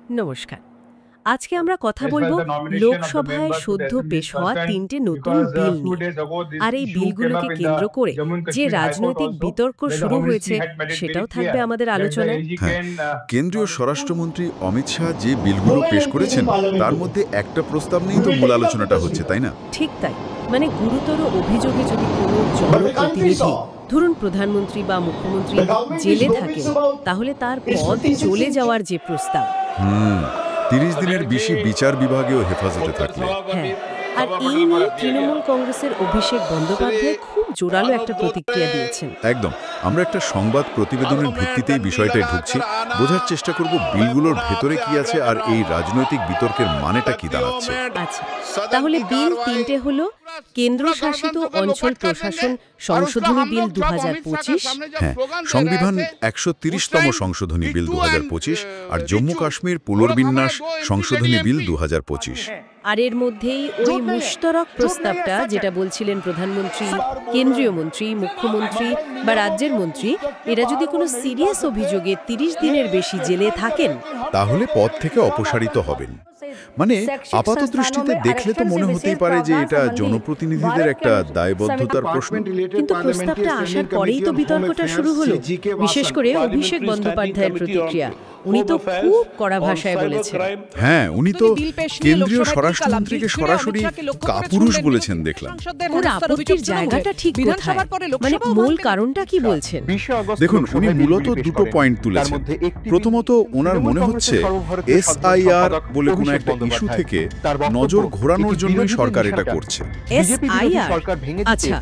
নমস্কার। আজকে আমরা কথা বলবো লোকসভায় সদ্য পেশ হওয়া ৩টে নতুন বিল নিয়ে। আর এই বিলগুলোকে কেন্দ্র করে যে রাজনৈতিক বিতর্ক শুরু হয়েছে সেটাও থাকবে আমাদের আলোচনায়। হ্যাঁ, কেন্দ্রীয় স্বরাষ্ট্রমন্ত্রী অমিত শাহ যে বিলগুলো পেশ করেছেন তার মধ্যে একটা প্রস্তাব নিয়েই তো মূল আলোচনাটা হচ্ছে, তাই না? ঠিক তাই। মানে গুরুতর অভিযোগে যদি কোনো জনপ্রতিনিধি, ধরুন প্রধানমন্ত্রী বা মুখ্যমন্ত্রী জেলে থাকেন, তাহলে তার পদ চলে যাওয়ার যে প্রস্তাব। ৩০ দিনের বেশি বিচার বিভাগীয় হেফাজতে থাকলে। হ্যাঁ, আর এই নিয়ে তৃণমূল কংগ্রেসের অভিষেক বন্দ্যোপাধ্যায় খুব জোরালো একটা প্রতিক্রিয়া দিয়েছেন। একদম। আমরা একটা সংবাদ প্রতিবেদনের ভিত্তিতেই বিষয়টায় ঢুকছি, বোঝার চেষ্টা করব বিলগুলোর ভেতরে কি আছে আর এই রাজনৈতিক বিতর্কের মানেটা কি দাঁড়াচ্ছে। আচ্ছা, তাহলে বিল ৩টে হলো কেন্দ্রশাসিত অঞ্চল প্রশাসন সংশোধনী বিল ২০২৫, হ্যাঁ, সংবিধান ১৩০তম সংশোধনী বিল ২০২৫ আর জম্মু কাশ্মীর পুনর্বিন্যাস সংশোধনী বিল ২০২৫। আর এর মধ্যেই ওই মুশতারক প্রস্তাবটা, যেটা বলছিলেন প্রধানমন্ত্রী, কেন্দ্রীয় মন্ত্রী, মুখ্যমন্ত্রী বা রাজ্যের মন্ত্রী এরা যদি কোনো সিরিয়াস অভিযোগে ৩০ দিনের বেশি জেলে থাকেন, তাহলে পদ থেকে অপসারিত হবেন। মানে আপাত দৃষ্টিতে দেখলে তো মনে হতেই পারে যে এটা জনপ্রতিনিধিদের একটা দায়বদ্ধতার প্রশ্ন। কিন্তু প্রস্তাবটা আসার পরেই তো বিতর্কটা শুরু হলো, বিশেষ করে অভিষেক বন্দ্যোপাধ্যায়ের প্রতিক্রিয়া। উনি তো খুব কড়া ভাষায় বলেছেন। হ্যাঁ, উনি তো কেন্দ্রীয় স্বরাষ্ট্রমন্ত্রীকে সরাসরি কাপুরুষ বলেছেন দেখলাম। ওর আপত্তির জায়গাটা ঠিক কোথায়? মানে মূল কারণটা কি বলছেন? দেখুন, উনি মূলত দুটো পয়েন্ট তুলেছেন। প্রথমত, ওনার মনে হচ্ছে এসআইআর বলে কোনো একটা ইস্যু থেকে নজর ঘোরানোর জন্যই সরকার এটা করছে। এসআইআর? আচ্ছা,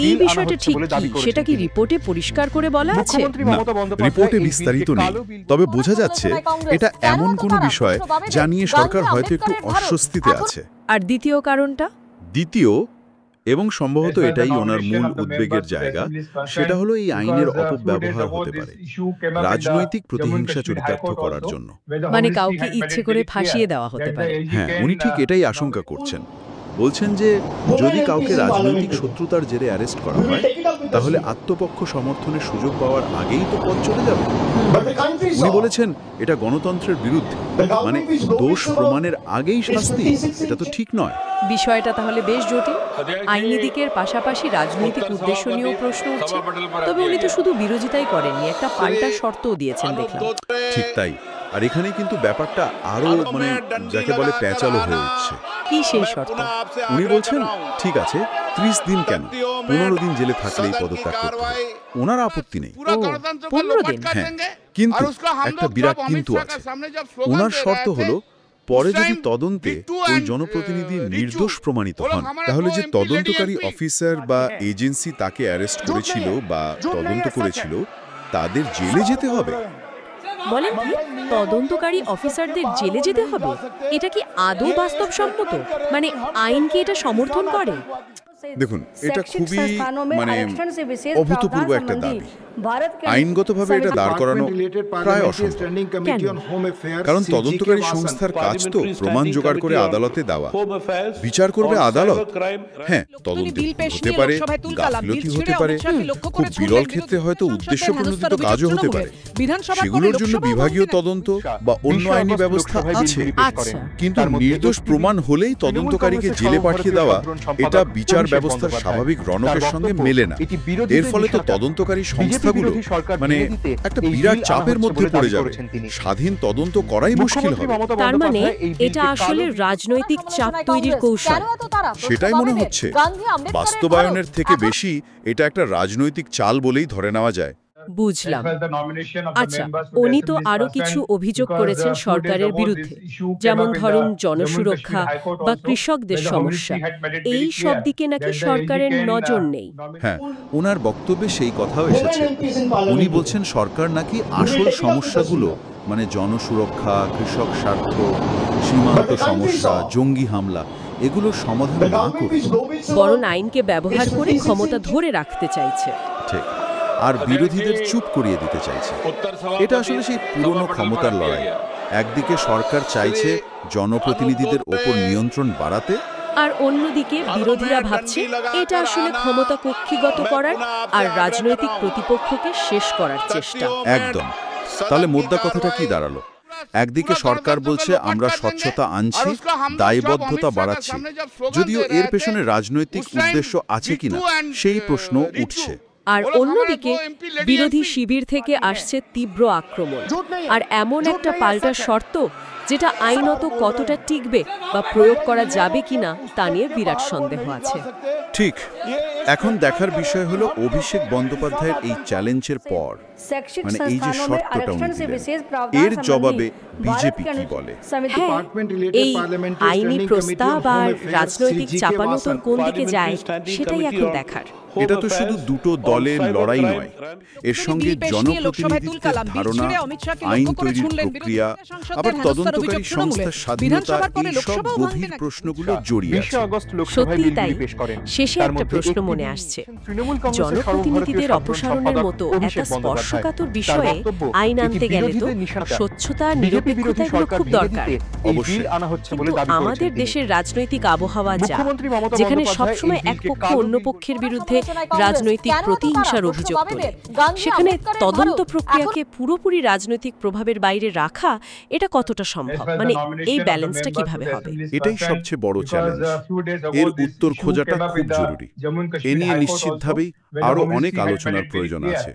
এই বিষয়টা ঠিক কি? সেটা কি রিপোর্টে পরিষ্কার করে বলা আছে? না, রিপোর্টে বিস্তারিত নেই, তবে বোঝা যাচ্ছে এটা এমন কোনো বিষয় যা নিয়ে সরকার হয়তো একটু অস্বস্তিতে আছে। আর দ্বিতীয় কারণটা? দ্বিতীয়, এবং সম্ভবত এটাই ওনার মূল উদ্বেগের জায়গা, সেটা হলো এই আইনের অপব্যবহার হতে পারে রাজনৈতিক প্রতিহিংসা চরিতার্থ করার জন্য। মানে কাউকে ইচ্ছে করে ফাঁসিয়ে দেওয়া হতে পারে। হ্যাঁ, উনি ঠিক এটাই আশঙ্কা করছেন। বলছেন যে যদি কাউকে রাজনৈতিক শত্রুতার জেরে অ্যারেস্ট করা হয়, তাহলে আত্মপক্ষ সমর্থনের সুযোগ পাওয়ার আগেই তো পথ চলে যাবে। উনি বলেছেন এটা গণতন্ত্রের বিরুদ্ধে, মানে দোষ প্রমাণের আগেই শাস্তি, এটা তো ঠিক নয়। বিষয়টা তাহলে বেশ জটিল। আইনি দিকের পাশাপাশি রাজনৈতিক উদ্দেশ্য নিয়েও প্রশ্ন উঠছে। তবে উনি তো শুধু বিরোধিতাই করেননি, একটা পাল্টা শর্তও দিয়েছেন দেখলাম। ঠিক তাই। আর এখানে কিন্তু ব্যাপারটা আরো যাকে বলে প্যাঁচালো হয়ে উঠছে। কি সেই শর্ত? উনি বলছেন ঠিক আছে, ৩০ দিন কেন, ১৫ দিন জেলে থাকলেই পদত্যাগ করতে হবে। ওনার আপত্তি নেই। ১৫ দিন? হ্যাঁ, কিন্তু একটা বিরাট কিন্তু আছে। ওনার শর্ত হলো পরে যদি তদন্তে ওই জনপ্রতিনিধি নির্দোষ প্রমাণিত হন, তাহলে যে তদন্তকারী অফিসার বা এজেন্সি তাকে অ্যারেস্ট করেছিল বা তদন্ত করেছিল তাদের জেলে যেতে হবে। বলেন কি, তদন্তকারী অফিসারদের জেলে যেতে হবে? এটা কি আদৌ বাস্তবসম্মত? মানে আইন কি এটা সমর্থন করে? দেখুন, এটা খুবই অভূতপূর্ব একটা দাবি। আইনগতভাবে এটা দাঁড় করানো প্রায় অসম্ভব। কারণ তদন্তকারী সংস্থার কাজ তো প্রমাণ জোগাড় করে আদালতে দেওয়া, বিচার করবে আদালত। হ্যাঁ, তদন্তে হতে পারে, গাফিলতি হতে পারে, খুব বিরল ক্ষেত্রে হয়তো উদ্দেশ্যপ্রণোদিত কাজও হতে পারে। সেগুলোর জন্য বিভাগীয় তদন্ত বা অন্য আইনি ব্যবস্থা আছে। কিন্তু নির্দোষ প্রমাণ হলেই তদন্তকারীকে জেলে পাঠিয়ে দেওয়া, এটা বিচার ব্যবস্থার স্বাভাবিক রণকের সঙ্গে মেলে না। এর ফলে তো তদন্তকারী সংস্থাগুলো একটা বিরাট চাপের মধ্যে পড়ে যাবে, স্বাধীন তদন্ত করাই মুশকিল হবে। তার মানে এটা আসলে রাজনৈতিক চাপ তৈরির কৌশল। সেটাই মনে হচ্ছে। বাস্তবায়নের থেকে বেশি এটা একটা রাজনৈতিক চাল বলেই ধরে নেওয়া যায়। বুঝলাম। আচ্ছা, উনি তো আরো কিছু অভিযোগ করেছেন সরকারের বিরুদ্ধে, যেমন ধরুন জনসুরক্ষা বা কৃষকদের সমস্যা। এই সব দিকে নাকি সরকারের নজর নেই। হ্যাঁ, ওনার বক্তব্যে সেই কথাও এসেছে। উনি বলছেন সরকার নাকি আসল সমস্যাগুলো, মানে জনসুরক্ষা, কৃষক স্বার্থ, সীমান্ত সমস্যা, জঙ্গি হামলা, এগুলোর সমাধান না করে বরং আইনকে ব্যবহার করে ক্ষমতা ধরে রাখতে চাইছে। ঠিক। আর বিরোধীদের চুপ করিয়ে দিতে চাইছে। এটা আসলে সেই পুরনো ক্ষমতার লড়াই। একদিকে সরকার চাইছে জনপ্রতিনিধিদের ওপর নিয়ন্ত্রণ বাড়াতে, আর অন্যদিকে বিরোধীরা ভাবছে এটা আসলে ক্ষমতা কক্ষিগত করার আর রাজনৈতিক প্রতিপক্ষকে শেষ করার চেষ্টা। একদম। তাহলে মোদ্দা কথাটা কি দাঁড়ালো? একদিকে সরকার বলছে আমরা স্বচ্ছতা আনছি, দায়বদ্ধতা বাড়াচ্ছি, যদিও এর পেছনে রাজনৈতিক উদ্দেশ্য আছে কিনা সেই প্রশ্ন উঠছে। আর অন্যদিকে বিরোধী শিবির থেকে আসছে তীব্র আক্রমণ, আর এমন একটা পাল্টা শর্ত যেটা আইনত কতটা টিকবে বা প্রয়োগ করা যাবে কিনা তা নিয়ে বিরাট সন্দেহ আছে। ঠিক, এখন দেখার বিষয় হলো অভিষেক বন্দ্যোপাধ্যায়ের এই চ্যালেঞ্জের পর, মানে এই যে শর্তটা উনি দিলেন, এর জবাবে বিজেপি কি বলে। এই আইনি প্রস্তাব আর রাজনৈতিক চাপানোতর কোন দিকে যায় সেটাই এখন দেখার। এটা তো শুধু দুটো দলের লড়াই নয়, এর সঙ্গে জনপ্রতিনিধিত্বের ধারণা, আইন তৈরির প্রক্রিয়া, আবার তদন্তকারী সংস্থার স্বাধীনতা, এই সব গভীর প্রশ্নগুলো জড়িয়ে আছে। সত্যি তাই। শেষে একটা প্রশ্ন মনে আসছে, জনপ্রতিনিধিদের অপসারণের মতো একটা স্পর্শকাতর বিষয়ে আইন আনতে গেলে তো স্বচ্ছতা, নিরপেক্ষতা এগুলো খুব দরকার। অবশ্যই। কিন্তু আমাদের দেশের রাজনৈতিক আবহাওয়া যা, যেখানে সবসময় এক পক্ষ অন্য পক্ষের বিরুদ্ধে রাজনৈতিক প্রতিহিংসার অভিযোগ তোলে, সেখানে তদন্ত প্রক্রিয়াকে পুরোপুরি রাজনৈতিক প্রভাবের বাইরে রাখা এটা কতটা সম্ভব? মানে এই ব্যালেন্সটা কিভাবে হবে? এটাই সবচেয়ে বড় চ্যালেঞ্জ। এর উত্তর খোঁজাটা খুব জরুরি। এ নিয়ে নিশ্চিতভাবেই আরো অনেক আলোচনার প্রয়োজন আছে।